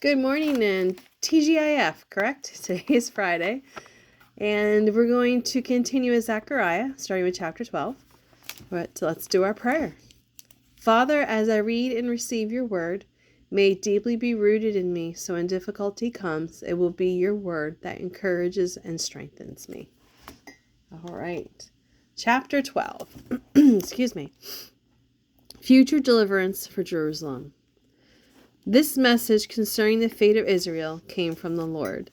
Good morning and TGIF, correct? Today is Friday, and we're going to continue with Zechariah, starting with chapter 12. But let's do our prayer. Father, as I read and receive your word, may it deeply be rooted in me, so when difficulty comes, it will be your word that encourages and strengthens me. All right. Chapter 12. Excuse me. Future deliverance for Jerusalem. This message concerning the fate of Israel came from the Lord.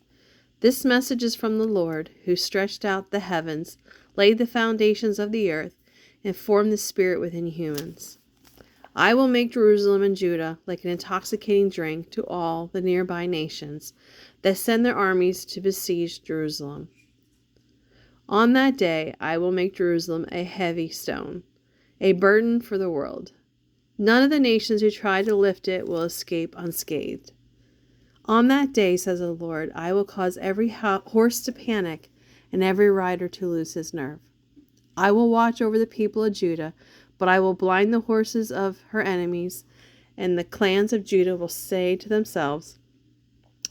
This message is from the Lord, who stretched out the heavens, laid the foundations of the earth, and formed the spirit within humans. I will make Jerusalem and Judah like an intoxicating drink to all the nearby nations that send their armies to besiege Jerusalem. On that day I will make Jerusalem a heavy stone, a burden for the world. None of the nations who try to lift it will escape unscathed. On that day, says the Lord, I will cause every horse to panic and every rider to lose his nerve. I will watch over the people of Judah, but I will blind the horses of her enemies, and the clans of Judah will say to themselves,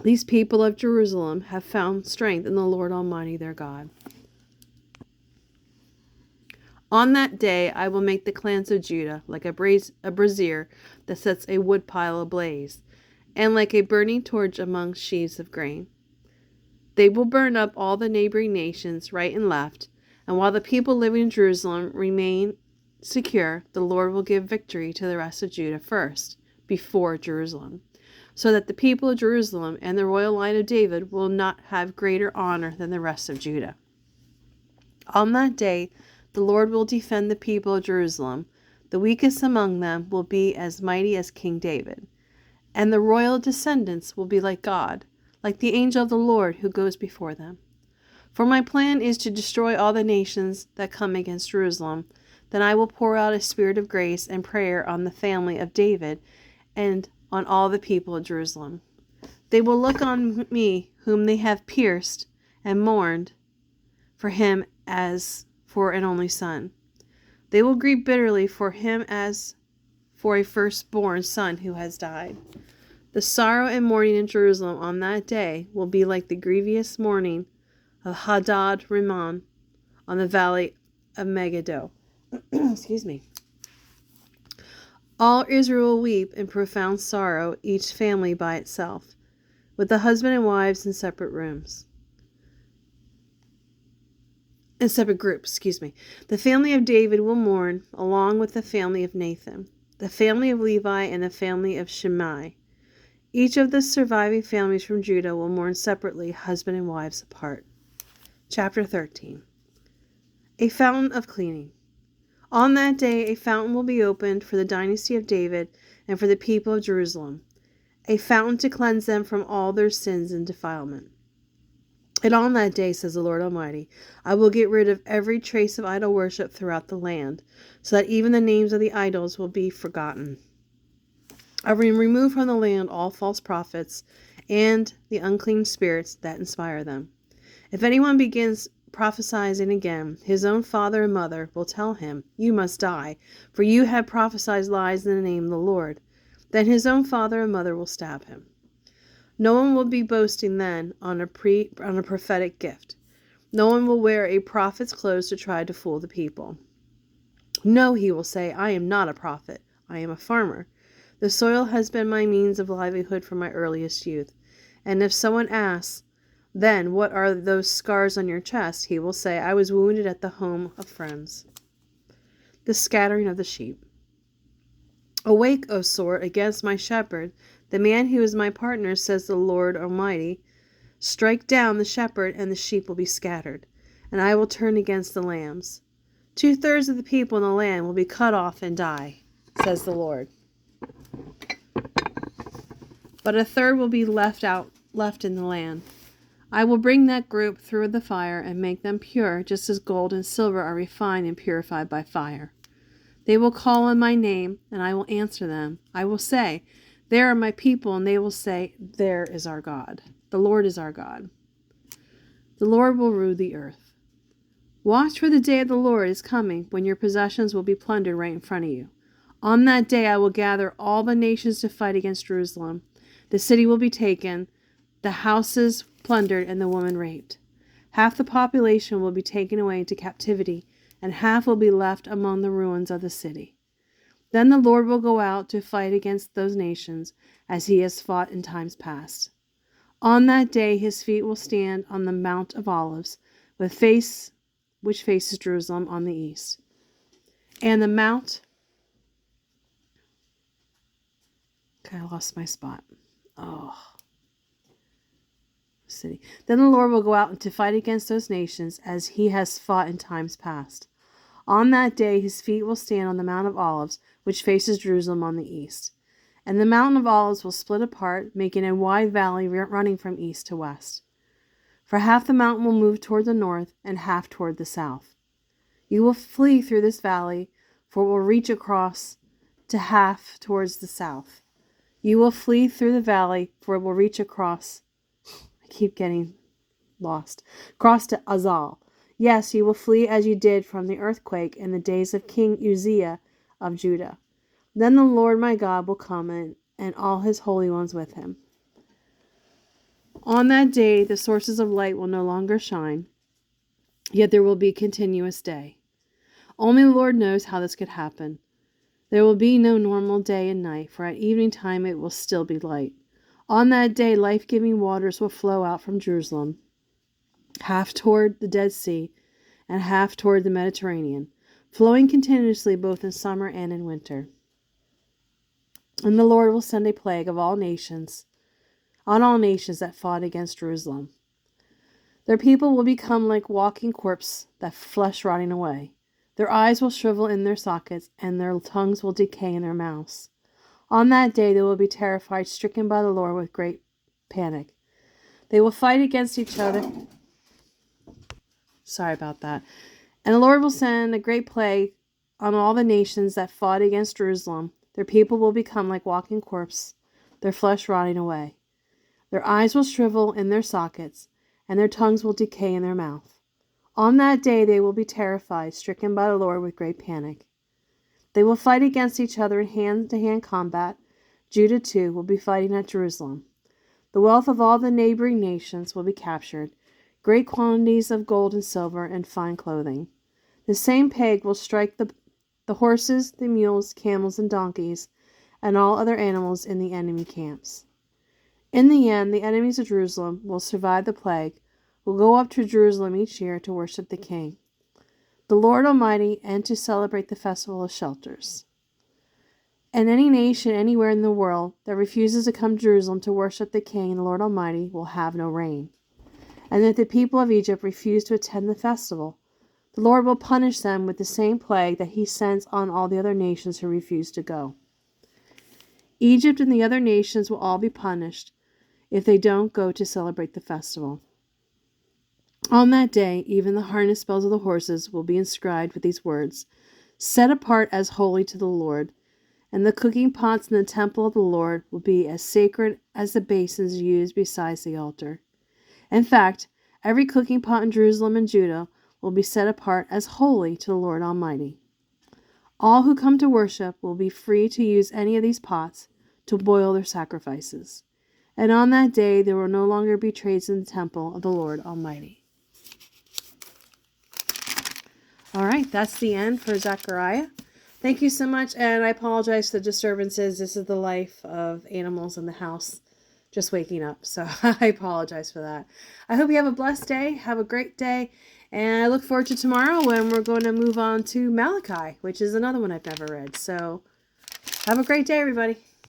these people of Jerusalem have found strength in the Lord Almighty their God. On that day I will make the clans of Judah like a brazier that sets a woodpile ablaze, and like a burning torch among sheaves of grain. They will burn up all the neighboring nations right and left, and while the people living in Jerusalem remain secure, the Lord will give victory to the rest of Judah first, before Jerusalem, so that the people of Jerusalem and the royal line of David will not have greater honor than the rest of Judah. On that day, the Lord will defend the people of Jerusalem. The weakest among them will be as mighty as King David. And the royal descendants will be like God, like the angel of the Lord who goes before them. For my plan is to destroy all the nations that come against Jerusalem. Then I will pour out a spirit of grace and prayer on the family of David and on all the people of Jerusalem. They will look on me, whom they have pierced, and mourned for him as for an only son. They will grieve bitterly for him as for a firstborn son who has died. The sorrow and mourning in Jerusalem on that day will be like the grievous mourning of Hadad Rimmon on the valley of Megiddo. Excuse me. All Israel will weep in profound sorrow, each family by itself, with the husband and wives in separate rooms. In separate groups, The family of David will mourn, along with the family of Nathan, the family of Levi, and the family of Shimei. Each of the surviving families from Judah will mourn separately, husband and wives apart. Chapter 13. A fountain of cleaning. On that day a fountain will be opened for the dynasty of David and for the people of Jerusalem, a fountain to cleanse them from all their sins and defilement. And on that day, says the Lord Almighty, I will get rid of every trace of idol worship throughout the land, so that even the names of the idols will be forgotten. I will remove from the land all false prophets and the unclean spirits that inspire them. If anyone begins prophesying again, his own father and mother will tell him, you must die, for you have prophesied lies in the name of the Lord. Then his own father and mother will stab him. No one will be boasting then on a prophetic gift. No one will wear a prophet's clothes to try to fool the people. No, he will say, I am not a prophet. I am a farmer. The soil has been my means of livelihood from my earliest youth. And if someone asks, then what are those scars on your chest? He will say, I was wounded at the home of friends. The scattering of the sheep. Awake, O sword, against my shepherd, the man who is my partner, says the Lord Almighty. Strike down the shepherd, and the sheep will be scattered, and I will turn against the lambs. 2/3 of the people in the land will be cut off and die, says the Lord. But 1/3 will be left in the land. I will bring that group through the fire and make them pure, just as gold and silver are refined and purified by fire. They will call on my name, and I will answer them. I will say, there are my people, and they will say, there is our God. The Lord is our God. The Lord will rule the earth. Watch, for the day of the Lord is coming, when your possessions will be plundered right in front of you. On that day I will gather all the nations to fight against Jerusalem. The city will be taken, the houses plundered, and the woman raped. Half the population will be taken away into captivity, and half will be left among the ruins of the city. Then the Lord will go out to fight against those nations, as he has fought in times past. On that day his feet will stand on the Mount of Olives, which faces Jerusalem on the east. And the mount... Okay, I lost my spot. Oh... city. Then the Lord will go out to fight against those nations as he has fought in times past. On that day his feet will stand on the Mount of Olives, which faces Jerusalem on the east. And the Mountain of Olives will split apart, making a wide valley running from east to west. For half the mountain will move toward the north and half toward the south. You will flee through this valley, for it will reach across to half towards the south. You will flee through the valley, for it will reach across... I keep getting lost. Cross to Azal. Yes, you will flee as you did from the earthquake in the days of King Uzziah of Judah. Then the Lord my God will come and all his holy ones with him. On that day the sources of light will no longer shine, yet there will be continuous day. Only the Lord knows how this could happen. There will be no normal day and night, for at evening time it will still be light. On that day life-giving waters will flow out from Jerusalem, half toward the Dead Sea and half toward the Mediterranean, flowing continuously both in summer and in winter. And the Lord will send a plague of all nations, on all nations that fought against Jerusalem. Their people will become like walking corpse, that flesh rotting away. Their eyes will shrivel in their sockets, and their tongues will decay in their mouths. On that day they will be terrified, stricken by the Lord with great panic. They will fight against each other. Sorry about that. And the Lord will send a great plague on all the nations that fought against Jerusalem. Their people will become like walking corpse, their flesh rotting away. Their eyes will shrivel in their sockets, and their tongues will decay in their mouth. On that day they will be terrified, stricken by the Lord with great panic. They will fight against each other in hand-to-hand combat. Judah, too, will be fighting at Jerusalem. The wealth of all the neighboring nations will be captured, great quantities of gold and silver and fine clothing. The same plague will strike the horses, the mules, camels, and donkeys, and all other animals in the enemy camps. In the end, the enemies of Jerusalem will survive the plague, will go up to Jerusalem each year to worship the King, the Lord Almighty, and to celebrate the Festival of Shelters. And any nation anywhere in the world that refuses to come to Jerusalem to worship the King and the Lord Almighty will have no rain. And if the people of Egypt refuse to attend the festival, the Lord will punish them with the same plague that he sends on all the other nations who refuse to go. Egypt and the other nations will all be punished if they don't go to celebrate the festival. On that day, even the harness bells of the horses will be inscribed with these words, "Set apart as holy to the Lord," and the cooking pots in the temple of the Lord will be as sacred as the basins used beside the altar. In fact, every cooking pot in Jerusalem and Judah will be set apart as holy to the Lord Almighty. All who come to worship will be free to use any of these pots to boil their sacrifices. And on that day there will no longer be trades in the temple of the Lord Almighty. All right, that's the end for Zechariah. Thank you so much, and I apologize for the disturbances. This is the life of animals in the house just waking up, so I apologize for that. I hope you have a blessed day. Have a great day, and I look forward to tomorrow when we're going to move on to Malachi, which is another one I've never read. So have a great day, everybody.